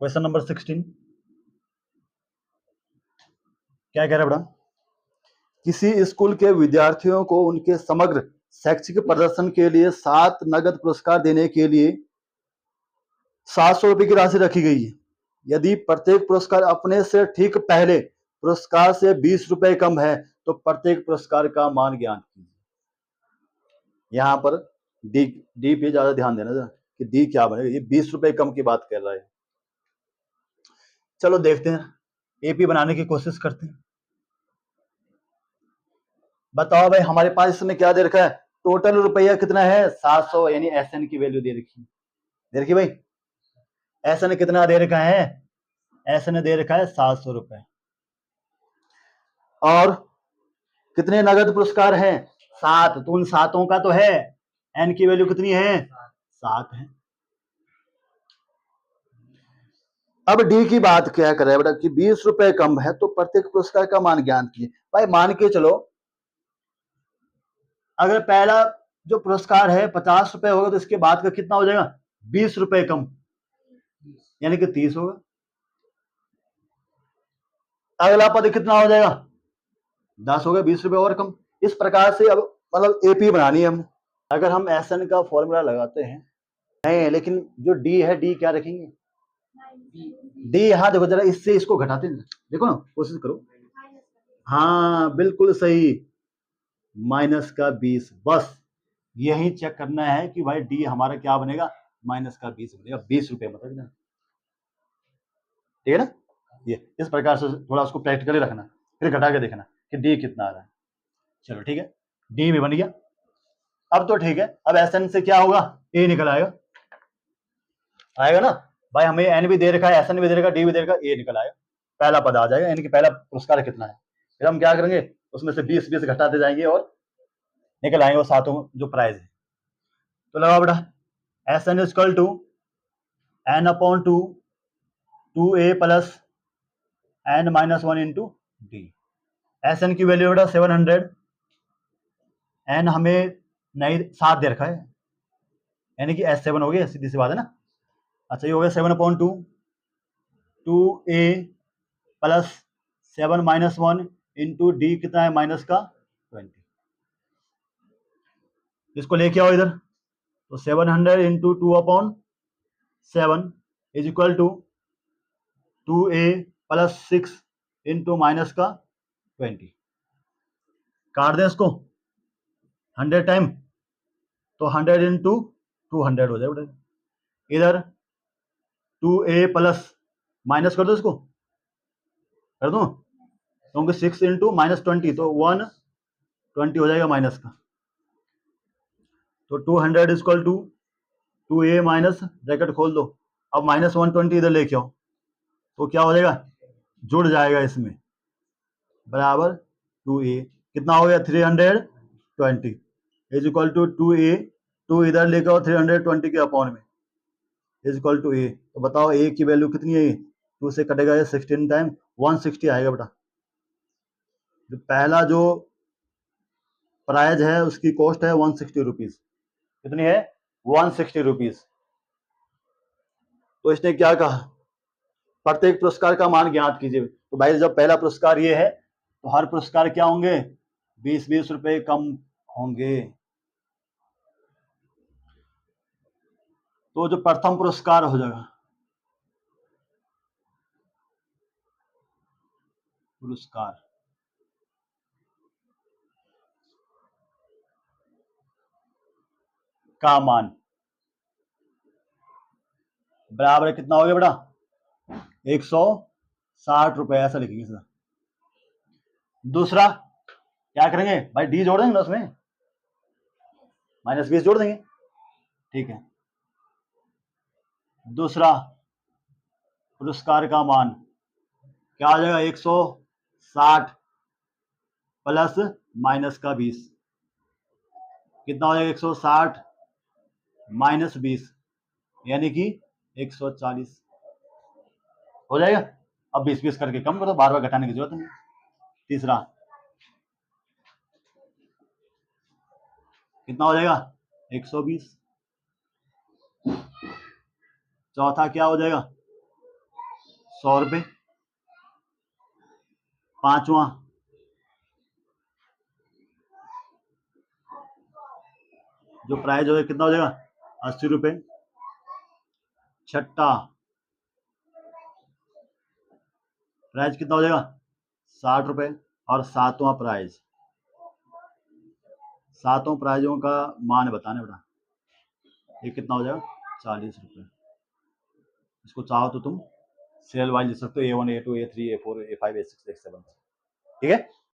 Question number 16 क्या कह रहा है बड़ा? किसी स्कूल के विद्यार्थियों को उनके समग्र शैक्षिक प्रदर्शन के लिए 7 नगद पुरस्कार देने के लिए 700 रुपए की राशि रखी गई है। यदि प्रत्येक पुरस्कार अपने से ठीक पहले पुरस्कार से 20 रुपए कम है तो प्रत्येक पुरस्कार का मान ज्ञात कीजिए। यहाँ पर डी पे ज्यादा ध्यान देना जरा कि डी क्या बनेगा। ये 20 रुपए कम की बात कर रहा है। चलो देखते हैं, एपी बनाने की कोशिश करते हैं। बताओ भाई, हमारे पास इसमें क्या दे रखा है? टोटल रुपया कितना है? 700, यानी एसएन की वैल्यू दे रखी है। दे रखी भाई, एसएन कितना दे रखा है? एसएन दे रखा है 700 रुपए। और कितने नगद पुरस्कार हैं? 7। तो उन 7 का तो है, एन की वैल्यू कितनी है? 7 है। अब डी की बात क्या कर रहा है बेटा कि 20 रुपए कम है तो प्रत्येक पुरस्कार का मान ज्ञात कीजिए। भाई मान के चलो, अगर पहला जो पुरस्कार है 50 रुपए होगा तो इसके बाद का कितना हो जाएगा? 20 रुपए कम, यानी कि 30 होगा। अगला पद कितना हो जाएगा? 10 हो गया, 20 रुपए और कम। इस प्रकार से अब मतलब एपी बनानी है हमने। अगर हम एसएन का फॉर्मूला लगाते हैं नहीं, लेकिन जो डी है, डी क्या रखेंगे? डी। हाँ देखो जरा, इससे इसको घटाते हैं, देखो ना, कोशिश करो। हाँ बिल्कुल सही, माइनस का 20। बस यही चेक करना है कि भाई डी हमारा क्या बनेगा? माइनस का 20 बनेगा। 20 रुपए मतलब ना, ठीक है ना। ये इस प्रकार से थोड़ा उसको प्रैक्टिकली रखना, फिर घटा के देखना कि डी कितना आ रहा है। चलो ठीक है, डी भी बन गया। अब तो ठीक है, अब एसएन से क्या होगा? ए निकल आएगा, आएगा ना भाई। हमें एन भी दे रखा है, एसएन भी दे रखा है, डी भी दे रखा है, ए निकल आएगा। पहला पद आ जाएगा, यानी कि पहला पुरस्कार कितना है। फिर हम क्या करेंगे, उसमें से 20 घटाते जाएंगे और निकल आएंगे वो 7 जो प्राइज है। तो लगा बेटा, S N equal to N upon 2 2a plus N minus 1 into D. S N की वैल्यू बेटा 700, एन हमें नहीं 7 दे रखा है, यानी कि S7 हो गया, सीधी सी बात है ना। अच्छा ये हो गया 7/2 2a plus 7 minus 1 into D कितना है? माइनस का 20। इसको लेके आओ इधर, तो 700 into 2/7 is equal to 2a plus 6 into minus का 20। काट दें इसको 100 टाइम, तो 100 इंटू 200 हो जाएगा। इधर 2a प्लस माइनस कर दो, इसको कर दो, क्योंकि 6 इंटू माइनस 20 तो 120 हो जाएगा माइनस का। तो 200 equal to 2a minus bracket खोल दो, अब माइनस 120 इधर लेके आओ, तो क्या हो जाएगा? जुड़ जाएगा इसमें, बराबर 2a कितना हो गया? 320 इज इक्वल टू 2a, 2 इधर लेके आओ 320 के अपॉन में इज इक्वल टू a। तो बताओ a की वैल्यू कितनी है? 2 से कटेगा ये 16 टाइम 160 आएगा बेटा। जो पहला जो प्राइज है उसकी कॉस्ट है 160 रुपीज। कितनी है? 160 रुपीज। तो इसने क्या कहा? प्रत्येक पुरस्कार का मान ज्ञात कीजिए। तो भाई जब पहला पुरस्कार ये है तो हर पुरस्कार क्या होंगे? 20 रुपए कम होंगे। तो जो प्रथम पुरस्कार हो जाएगा, पुरस्कार का मान बराबर कितना हो गया बेटा? 160 रुपए, ऐसा लिखेंगे सर। दूसरा क्या करेंगे भाई? डी जोड़ देंगे ना उसमें, -20 जोड़ देंगे, ठीक है। दूसरा पुरस्कार का मान क्या आ जाएगा? 160 प्लस माइनस का 20 कितना हो जाएगा? 160 माइनस 20 यानी कि 140 हो जाएगा। अब 20 करके कम करो, बार बार घटाने की जरूरत नहीं। तीसरा कितना हो जाएगा? 120। चौथा क्या हो जाएगा? 100 रुपये। पांचवा जो प्राइस हो कितना हो जाएगा, 80 रुपये। छठा प्राइस कितना हो जाएगा, 60 रुपये। और सातवां प्राइज, सातों प्राइजों का मान बताना बेटा, ये कितना हो जाएगा, 40 रुपये। इसको चाहो तो तुम सीरियल वाइज लिख सकते हो, A1 A2 A3 A4 A5 A6 A7, ठीक है।